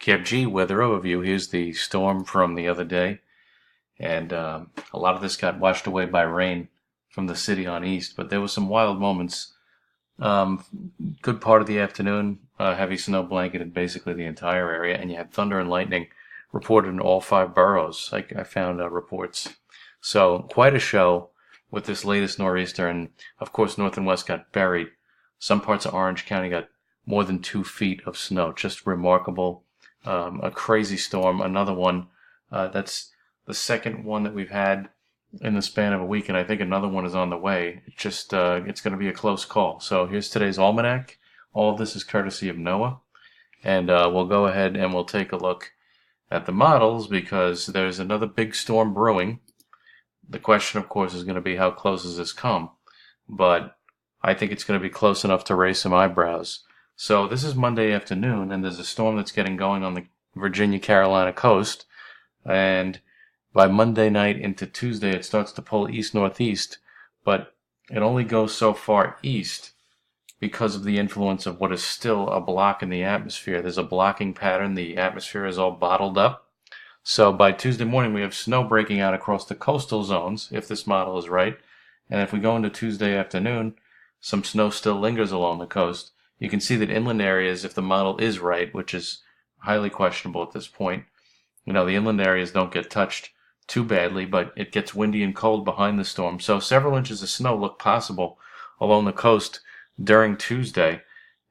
PFG weather overview. Here's the storm from the other day, and a lot of this got washed away by rain from the city on east, but there were some wild moments. Um, Good part of the afternoon, heavy snow blanketed basically the entire area, and you had thunder and lightning reported in all five boroughs. I found reports. So quite a show with this latest nor'easter, and of course North and West got buried. Some parts of Orange County got more than 2 feet of snow. Just remarkable. A crazy storm. Another one. That's the second one that we've had in the span of a week, and I think another one is on the way. It's going to be a close call. So here's today's almanac. All of this is courtesy of NOAA, and we'll go ahead and we'll take a look at the models because there's another big storm brewing. The question, of course, is going to be how close does this come? But I think it's going to be close enough to raise some eyebrows. So this is Monday afternoon, and there's a storm that's getting going on the Virginia-Carolina coast, and by Monday night into Tuesday, it starts to pull east-northeast, but it only goes so far east because of the influence of what is still a block in the atmosphere. There's a blocking pattern. The atmosphere is all bottled up. So by Tuesday morning, we have snow breaking out across the coastal zones, if this model is right. And if we go into Tuesday afternoon, some snow still lingers along the coast. You can see that inland areas, if the model is right, which is highly questionable at this point, the inland areas don't get touched too badly, but it gets windy and cold behind the storm. So several inches of snow look possible along the coast during Tuesday,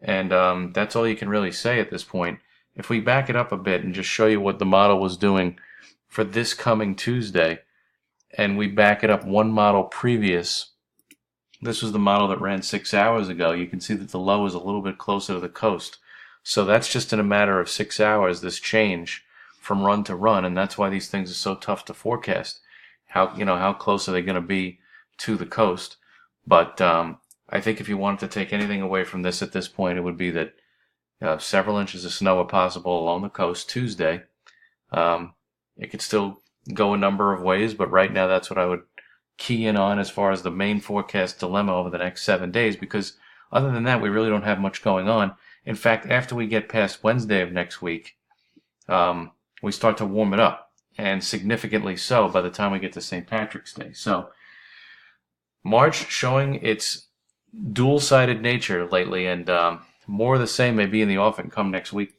and that's all you can really say at this point. If we back it up a bit and just show you what the model was doing for this coming Tuesday, and we back it up one model previous, this was the model that ran 6 hours ago. You can see that the low is a little bit closer to the coast. So that's just in a matter of 6 hours, this change from run to run, and that's why these things are so tough to forecast. How close are they going to be to the coast? But I think if you wanted to take anything away from this at this point, it would be that several inches of snow are possible along the coast Tuesday. It could still go a number of ways, but right now that's what I would key in on as far as the main forecast dilemma over the next 7 days, because other than that, we really don't have much going on. In fact, after we get past Wednesday of next week, we start to warm it up, and significantly so by the time we get to St. Patrick's Day. So March showing its dual-sided nature lately, and more of the same may be in the offing come next week.